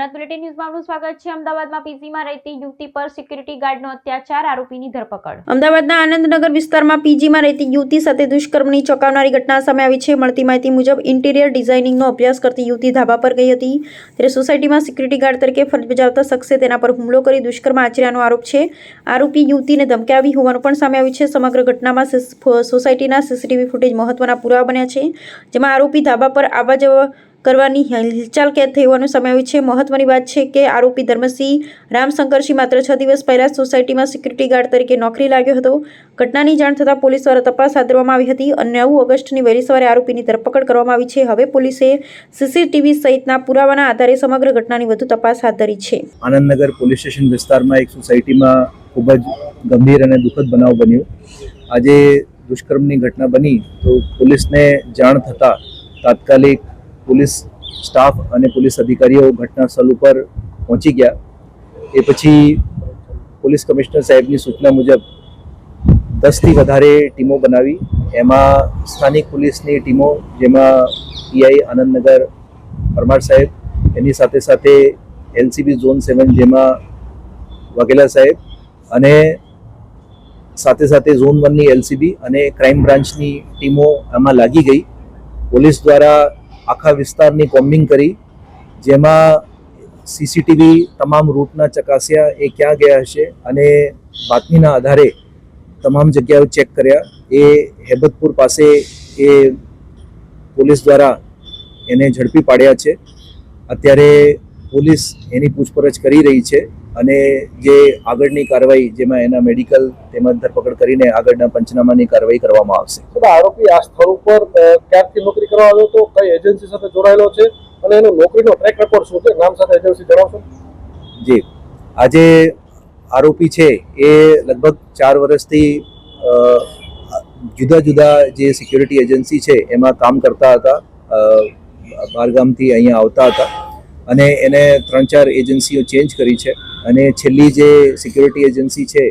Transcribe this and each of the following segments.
Gujarat bulletin ન્યૂઝમાં આપનું સ્વાગત છે। અમદાવાદમાં પીજીમાં રહેતી યુવતી પર સિક્યુરિટી ગાર્ડનો અત્યાચાર, આરોપીની ધરપકડ। અમદાવાદના આનંદનગર વિસ્તારમાં પીજીમાં રહેતી યુવતી સાથે દુષ્કર્મની ચોંકાવનારી ઘટના સામે આવી છે। મળતી માહિતી મુજબ ઇન્ટિરિયર ડિઝાઇનિંગનો અભ્યાસ કરતી યુવતી ધાબા પર ગઈ હતી, ત્યારે સોસાયટીમાં સિક્યુરિટી ગાર્ડ તરીકે ફરજ બજાવતા શખ્સે તેના પર હુમલો કરી દુષ્કર્મ આચર્યાનો આરોપ છે। આરોપી યુવતીને ધમકાવી હોવાનું પણ સામે આવ્યું છે। સમગ્ર ઘટનામાં સોસાયટીના સીસીટીવી ફૂટેજ મહત્વના પુરાવા બન્યા છે, જેમાં આરોપી ધાબા પર આવવા જવા કરવાની હિલચાલ કેદ થઈ હોવાનું સામે આવ્યું છે। મહત્વની વાત છે કે આરોપી ધર્મસિંહ રામશંકરસિંહ માત્ર 6 દિવસ પહેલા સોસાયટીમાં સિક્યુરિટી ગાર્ડ તરીકે નોકરી લાગ્યો હતો। ઘટનાની જાણ થતાં પોલીસ દ્વારા તપાસ હાથ ધરવામાં આવી હતી અને 9 ઓગસ્ટની વહેલી સવારે આરોપીની ધરપકડ કરવામાં આવી છે। હવે પોલીસે સીસીટીવી સહિતના પુરાવાના આધારે સમગ્ર ઘટનાની વધુ તપાસ હાથ ધરી છે। આનંદનગર પોલીસ સ્ટેશન વિસ્તારમાં એક સોસાયટીમાં ખૂબ જ ગંભીર અને દુઃખદ બનાવ બન્યો। આજે દુષ્કર્મની ઘટના બની તો પોલીસને જાણ થતાં તાત્કાલિક પોલીસ સ્ટાફ અને પોલીસ અધિકારીઓ ઘટના સ્થળ ઉપર પહોંચી ગયા। એ પછી પોલીસ કમિશનર સાહેબની સૂચના મુજબ 10થી વધારે ટીમો બનાવી, એમાં સ્થાનિક પોલીસની ટીમો, જેમાં પીઆઈ આનંદનગર પરમાર સાહેબ, એની સાથે સાથે એલસીબી ઝોન 7 જેમાં વાઘેલા સાહેબ, અને સાથે સાથે ઝોન 1ની એલસીબી અને ક્રાઇમ બ્રાન્ચની ટીમો આમાં લાગી ગઈ। પોલીસ દ્વારા આખા વિસ્તારની કોમ્બિંગ કરી, જેમાં સીસીટીવી તમામ રૂટના ચકાસ્યા, એ ક્યાં ગયા હશે, અને બાતમીના આધારે તમામ જગ્યાઓ ચેક કર્યા। એ હેબતપુર પાસે એ પોલીસ દ્વારા એને ઝડપી પાડ્યા છે। અત્યારે પોલીસ એની પૂછપરછ કરી રહી છે અને જે આગળની કાર્યવાહી, જેમાં એના મેડિકલ તેમજ ધરપકડ કરીને આગળના પંચનામાની કાર્યવાહી કરવામાં આવશે। આરોપી આ સ્થળ ઉપર ક્યારથી નોકરી કરવા આવ્યો હતો, કઈ એજન્સી સાથે જોડાયેલો છે અને એનો નોકરીનો ટ્રેક રેકોર્ડ શું છે, નામ સાથે એજન્સી જણાવશો? જી, આજે આરોપી છે એ લગભગ 4 વર્ષથી જુદા જુદા જે સિક્યુરિટી એજન્સી છે એમાં કામ કરતા હતા। બહારગામથી અહીંયા આવતા હતા અને એને 3-4 એજન્સીઓ ચેન્જ કરી છે, અને છેલ્લી જે સિક્યુરિટી એજન્સી છે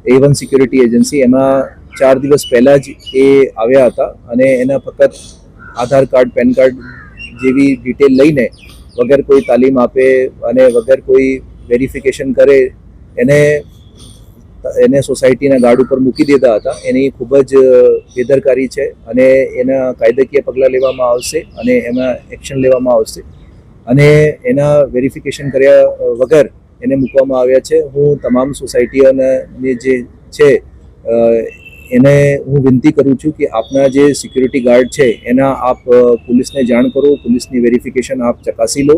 A1 સિક્યુરિટી એજન્સી, એમાં 4 દિવસ પહેલાં જ એ આવ્યા હતા અને એના ફક્ત આધાર કાર્ડ, પેન કાર્ડ જેવી ડિટેલ લઈને વગર કોઈ તાલીમ આપે અને વગર કોઈ વેરિફિકેશન કરે એને સોસાયટીના ગાર્ડ ઉપર મૂકી દેતા હતા। એની ખૂબ જ બેદરકારી છે અને એના કાયદાકીય પગલાં લેવામાં આવશે અને એમાં એક્શન લેવામાં આવશે, અને એના વેરિફિકેશન કર્યા વગર એને મૂકવામાં આવ્યા છે। હું તમામ સોસાયટીઓને જે છે એને હું વિનંતી કરું છું કે આપના જે સિક્યુરિટી ગાર્ડ છે એના આપ પોલીસને જાણ કરો, પોલીસની વેરિફિકેશન આપ ચકાસી લો,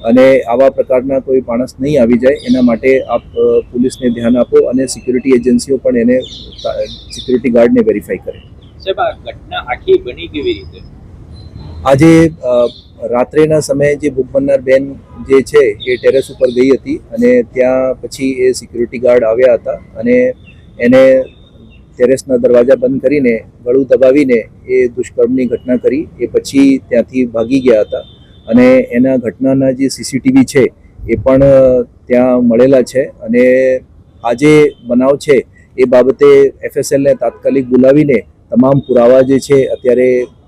અને આવા પ્રકારના કોઈ માણસ નહીં આવી જાય એના માટે આપ પોલીસને ધ્યાન આપો, અને સિક્યુરિટી એજન્સીઓ પણ એને સિક્યુરિટી ગાર્ડને વેરીફાઈ કરે। ઘટના આખી બની કેવી રીતે? આજે રાત્રેના સમયે જે ભોગ બનનાર બેન જે છે એ ટેરેસ ઉપર ગઈ હતી, અને ત્યાં પછી એ સિક્યુરિટી ગાર્ડ આવ્યા હતા અને એને ટેરેસના દરવાજા બંધ કરીને ગળું દબાવીને એ દુષ્કર્મની ઘટના કરી। એ પછી ત્યાંથી ભાગી ગયા હતા અને એના ઘટનાના જે સીસીટીવી છે એ પણ ત્યાં મળેલા છે, અને આ જે બનાવ છે એ બાબતે FSLને તાત્કાલિક બોલાવીને તમામ પુરાવા જે છે અત્યારે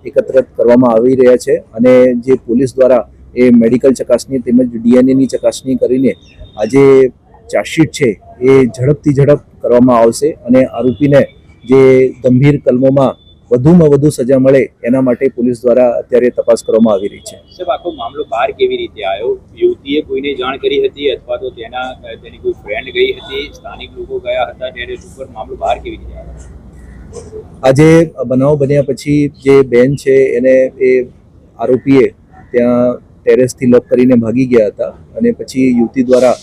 એકત્રિત કરવામાં આવી રહ્યા છે, અને જે પોલીસ દ્વારા એ મેડિકલ ચકાસણી તેમજ DNAની ચકાસણી કરીને આજે ચાર્જશીટ છે એ ઝડપથી ઝડપ કરવામાં આવશે, અને આરોપીને જે ગંભીર કલમોમાં વધુમાં વધુ સજા મળે એના માટે પોલીસ દ્વારા અત્યારે તપાસ કરવામાં આવી રહી છે। સાહેબ, આખો મામલો બહાર કેવી રીતે આવ્યો? યુવતીએ કોઈને જાણ કરી હતી અથવા તો તેની કોઈ ફ્રેન્ડ ગઈ હતી, સ્થાનિક લોકો ગયા હતા ટેરેસ ઉપર? મામલો બહાર કેવી રીતે આવ્યો? આજે બનાવ બન્યા પછી જે બેન છે એને એ આરોપીએ ત્યાં ટેરેસથી લોક કરીને ભાગી ગયા હતા, અને પછી યુવતી દ્વારા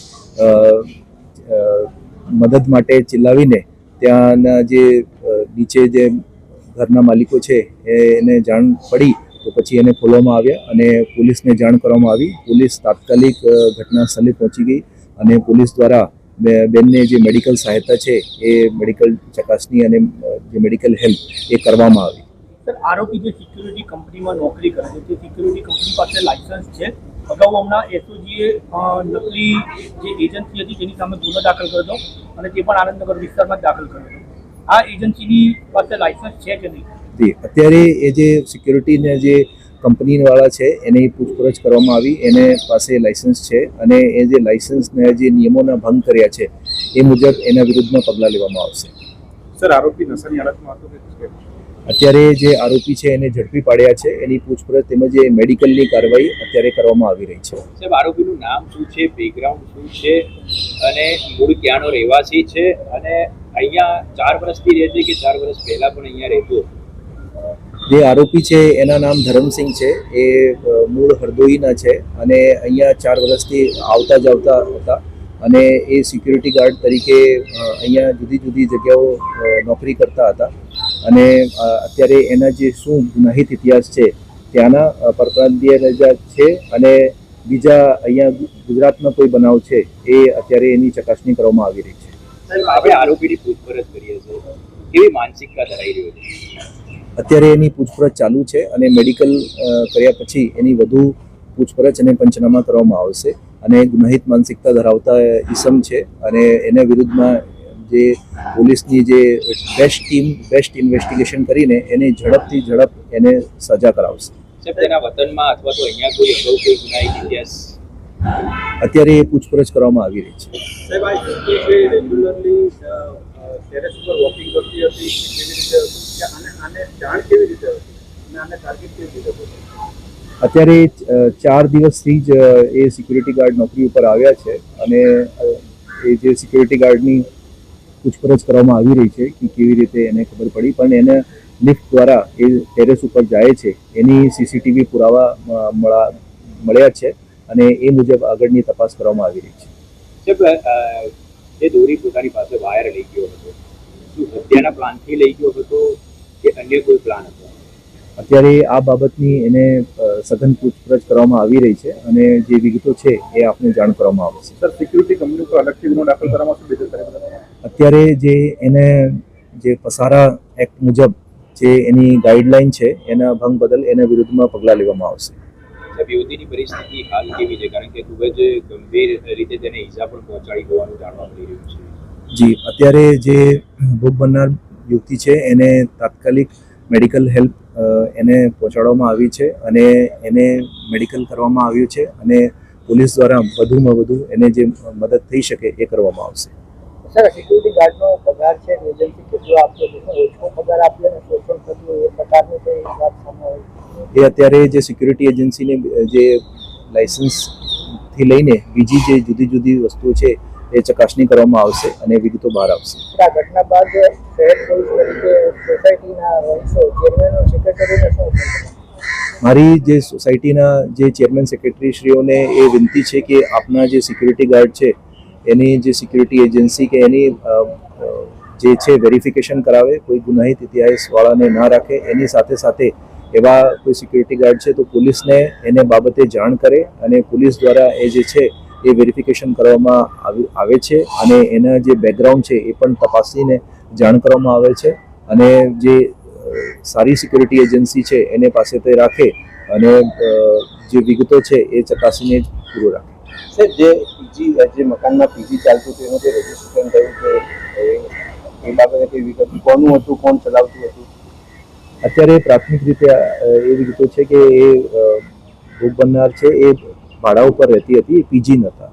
મદદ માટે ચિલ્લાવીને ત્યાંના જે નીચે જે ઘરના માલિકો છે એને જાણ પડી તો પછી એને ખોલવામાં આવ્યા અને પોલીસને જાણ કરવામાં આવી। પોલીસ તાત્કાલિક ઘટના સ્થળે પહોંચી ગઈ અને પોલીસ દ્વારા બેનને જે મેડિકલ સહાયતા છે એ મેડિકલ ચકાસણી અને જે મેડિકલ હેલ્પ એ કરવામાં આવી। આરોપી જે સિક્યુરિટી કંપનીમાં નોકરી કરે છે, તે સિક્યુરિટી કંપની પાસે લાયસન્સ છે? અગાઉ હમણાં SOGએ નકલી જે એજન્સી હતી તેની સામે ગુનો દાખલ કર્યો હતો, અને તે પણ આનંદનગર વિસ્તારમાં દાખલ કર્યો હતો। આ એજન્સીની પાસે લાયસન્સ છે કે નહીં? અત્યારે એ જે સિક્યુરિટીને જે કંપનીવાળા છે એની પૂછપરછ કરવામાં આવી, એને પાસે લાઇસન્સ છે અને એ જે લાઇસન્સને જે નિયમોના ભંગ કર્યા છે એ મુજબ એના વિરુદ્ધમાં પગલાં લેવામાં આવશે. સર, આરોપી નશાની હાલતમાં હતો કે અત્યારે જે આરોપી છે એને ઝડપી પાડ્યા છે, એની પૂછપરછ તેમજ એ મેડિકલની કાર્યવાહી અત્યારે કરવામાં આવી રહી છે. સાહેબ, આરોપીનું નામ શું છે, બેકગ્રાઉન્ડ શું છે અને મૂળ ક્યાંનો રહેવાસી છે અને અહીંયા 4 વર્ષથી રહે છે કે 4 વર્ષ પહેલા પણ અહીંયા રહેતો? જે આરોપી છે એના નામ ધરમસિંહ છે, એ મૂળ હરદોઈના છે અને અહીંયા 4 વર્ષથી આવતા જ આવતા હતા અને એ સિક્યુરિટી ગાર્ડ તરીકે અહીંયા જુદી જુદી જગ્યાઓ નોકરી કરતા હતા અને અત્યારે એના જે શું ગુનાહિત ઇતિહાસ છે ત્યાંના પરપ્રાંતીય રજા છે અને બીજા અહીંયા ગુજરાતમાં કોઈ બનાવ છે એ અત્યારે એની ચકાસણી કરવામાં આવી રહી છે. આપણે આરોપીની પૂછપરછ કરીએ છીએ, કેવી માનસિકતા ધરાઈ રહ્યો છે? અત્યારે એની પૂછપરછ ચાલુ છે અને મેડિકલ કર્યા પછી એની વધુ પૂછપરછ અને પંચનામા કરવામાં આવશે અને ગુનાહિત માનસિકતા ધરાવતા ઈસમ છે અને એના વિરુદ્ધમાં જે પોલીસની જે બેસ્ટ ઇન્વેસ્ટિગેશન કરીને એને ઝડપ એને સજા કરાવશે. સાહેબ, તેના વતનમાં અથવા તો અહીંયા કોઈ અગાઉ કોઈ ગુનાહિત ઇતિહાસ? અત્યારે એ પૂછપરછ કરવામાં આવી રહી છે. સાહેબ, આ યુવતી છે રેગ્યુલરલી ટેરેસ ઉપર વોકિંગ કરતી હતી, કેવી રીતે હતું કે આને જાણ કેવી રીતે હતી અને આને ટાર્ગેટ કેવી રીતે હતું? અત્યારે 4 દિવસથી જ એ સિક્યુરિટી ગાર્ડ નોકરી ઉપર આવ્યા છે અને એ જે સિક્યુરિટી ગાર્ડની પૂછપરછ કરવામાં આવી રહી છે કે કેવી રીતે એને ખબર પડી, પણ એને લિફ્ટ દ્વારા એ ટેરેસ ઉપર જાય છે એની સીસીટીવી પુરાવા મળ્યા છે અને એ મુજબ આગળની તપાસ કરવામાં આવી રહી છે. સાહેબ, જે દોરી પોતાની પાસે વાયર લઈ ગયો હતો, શું હત્યાના પ્લાનથી લઈ ગયો હતો કે અન્ય કોઈ પ્લાન હતો? અત્યારે આ બાબતની એને સઘન પૂછપરછ કરવામાં આવી રહી છે અને જે વિગતો છે એ આપને જાણ કરવામાં આવશે. સર, સિક્યુરિટી કંપની પર અલગથી ગુનો દાખલ કરવામાં આવશે બેદરકારી? અત્યારે જે એને જે પસારા એક્ટ મુજબ જે એની ગાઈડલાઈન છે એના ભંગ બદલ એના વિરુદ્ધમાં પગલાં લેવામાં આવશે. સાહેબ, યુવતીની પરિસ્થિતિ હાલ કેવી છે? કારણ કે ખૂબ જ ગંભીર રીતે તેને ઈજા પણ પહોંચાડી હોવાનું જાણવા મળી રહ્યું છે. જી, અત્યારે જે ભોગ બનનાર યુવતી છે એને તાત્કાલિક મેડિકલ હેલ્પ એને પહોંચાડવામાં આવી છે અને એને મેડિકલ કરવામાં આવ્યું છે અને પોલીસ દ્વારા વધુમાં વધુ એને જે મદદ થઈ શકે એ કરવામાં આવશે. સર, સિક્યુરિટી ગાર્ડનો પગાર છે એજન્સી કેટલો આપતો છે? ઓછો પગાર આપીએ ને શોષણ થતું એ પ્રકારની કોઈ વાત સામે આવી? એ અત્યારે જે સિક્યુરિટી એજન્સીને જે લાઇસન્સથી લઈને બીજી જે જુદી જુદી વસ્તુઓ છે એ ચકાસણી કરવામાં આવશે અને વિગતો બહાર આવશે. આ ઘટના બાદ શહેર પોલીસ તરીકે સોસાયટીના રહીશો, ચેરમેનો, સેક્રેટરીને શું? મારી જે સોસાયટીના જે ચેરમેન સેક્રેટરીશ્રીઓને એ વિનંતી છે કે આપના જે સિક્યુરિટી ગાર્ડ છે એની જે સિક્યુરિટી એજન્સી કે એની જે છે વેરિફિકેશન કરાવે, કોઈ ગુનાહિત ઇતિહાસવાળાને ના રાખે, એની સાથે સાથે એવા કોઈ સિક્યુરિટી ગાર્ડ છે તો પોલીસને એને બાબતે જાણ કરે અને પોલીસ દ્વારા એ જે છે એ વેરિફિકેશન કરવામાં આવે છે અને એના જે બેકગ્રાઉન્ડ છે એ પણ તપાસીને જાણ કરવામાં આવે છે અને જે સારી સિક્યુરિટી એજન્સી છે એને પાસે તે રાખે અને જે વિગતો છે એ ચકાસીને જ પૂરું રાખે. સર, જે મકાનમાં પીજી ચાલતું હતું એનું જે રજીસ્ટ્રેશન થયું છે એ બાબતે કઈ વિગત કોનું હતું, કોણ ચલાવતું હતું? અત્યારે પ્રાથમિક રીતે એ વિગતો છે કે એ ભોગ બનનાર છે એ ભાડા ઉપર રહેતી હતી, એ પીજી નહોતા.